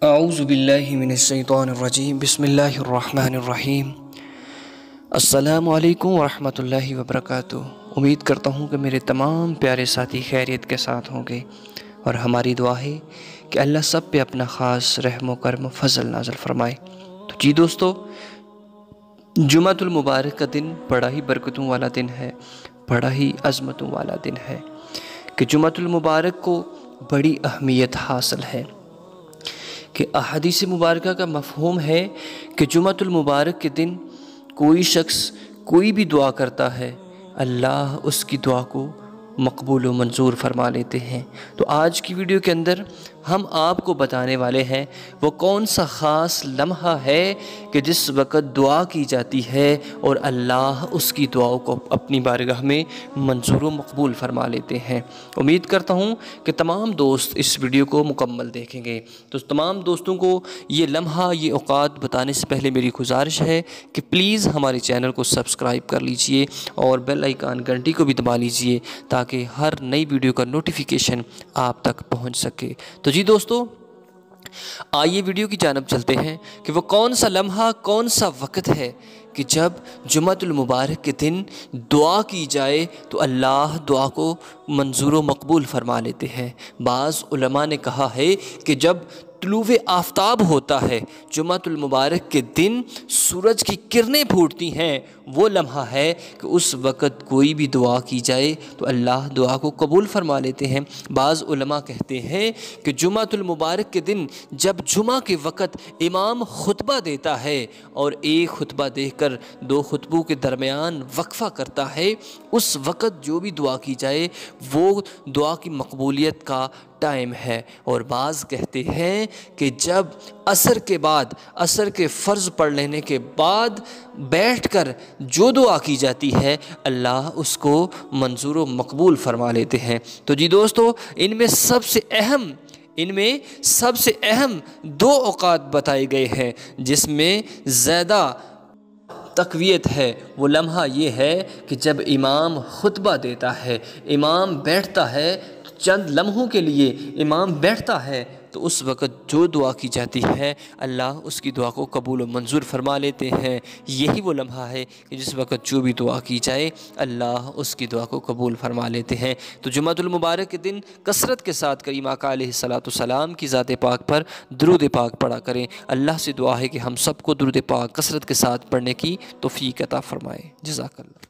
औज़ु बिल्लाहि मिनश्शैतानिर्रजीम बिस्मिल्लाहिर्रहमानिर्रहीम। अस्सलामु अलैकुम वरहमतुल्लाहि वबरकातुहू। उम्मीद करता हूँ कि मेरे तमाम प्यारे साथी खैरियत के साथ होंगे और हमारी दुआ है कि अल्लाह सब पे अपना ख़ास रहम करम फ़ज़ल नाज़िल फ़रमाए। तो जी दोस्तों, जुमातुल मुबारक का दिन बड़ा ही बरकतों वाला दिन है, बड़ा ही अज़मतों वाला दिन है कि जुमातुल मुबारक को बड़ी अहमियत हासिल है कि अहादीस मुबारक का मफ़हूम है कि जुमातुल मुबारक के दिन कोई शख्स कोई भी दुआ करता है, अल्लाह उसकी दुआ को मकबूल व मंजूर फरमा लेते हैं। तो आज की वीडियो के अंदर हम आपको बताने वाले हैं वो कौन सा ख़ास लम्हा है कि जिस वक़्त दुआ की जाती है और अल्लाह उसकी दुआओं को अपनी बारगाह में मंजूर व मकबूल फरमा लेते हैं। उम्मीद करता हूँ कि तमाम दोस्त इस वीडियो को मुकम्मल देखेंगे। तो तमाम दोस्तों को ये लम्हा, ये औकात बताने से पहले मेरी गुजारिश है कि प्लीज़ हमारे चैनल को सब्सक्राइब कर लीजिए और बेल आइकन घंटी को भी दबा लीजिए ताकि हर नई वीडियो का नोटिफिकेशन आप तक पहुंच सके। तो जी दोस्तों, आइए वीडियो की जानब चलते हैं कि वो कौन सा लम्हा, कौन सा वक़्त है कि जब जुमातुल मुबारक के दिन दुआ की जाए तो अल्लाह दुआ को मंजूर व मकबूल फरमा लेते हैं। बाज़ उलमा ने कहा है कि जब तुलूवे आफ्ताब होता है, जुमातुल मुबारक के दिन सूरज की किरणें फूटती हैं, वो लम्हा है कि उस वक़्त कोई भी दुआ की जाए तो अल्लाह दुआ को कबूल फरमा लेते हैं। बाज़ उलमा कहते हैं कि जुमातुल मुबारक के दिन जब जुमा के वक़्त इमाम खुतबा देता है और एक खुतबा देकर दो खुतबों के दरमियान वक्फ़ा करता है, उस वक़्त जो भी दुआ की जाए वो दुआ की मकबूलियत का टाइम है। और बाज़ कहते हैं कि जब असर के बाद, असर के फ़र्ज़ पढ़ लेने के बाद बैठकर जो दुआ की जाती है अल्लाह उसको मंजूर व मकबूल फरमा लेते हैं। तो जी दोस्तों, इनमें सबसे अहम दो औकात बताए गए हैं जिसमें ज़्यादा तक़वियत है। वो लम्हा ये है कि जब इमाम खुतबा देता है, इमाम बैठता है, तो चंद लम्हों के लिए इमाम बैठता है तो उस वक़्त जो दुआ की जाती है अल्लाह उसकी दुआ को कबूल व मंजूर फरमा लेते हैं। यही वो लम्हा है कि जिस वक़्त जो भी दुआ की जाए अल्लाह उसकी दुआ को कबूल फरमा लेते हैं। तो जुमातुल मुबारक के दिन कसरत के साथ करीम आका अलैहिस्सलातु सलाम की ज़ात पाक पर दुरूद पाक पढ़ा करें। अल्लाह से दुआ है कि हम सबको दुरूद पाक कसरत के साथ पढ़ने की तौफ़ीक़ अता फ़रमाए। जज़ाकल्लाह।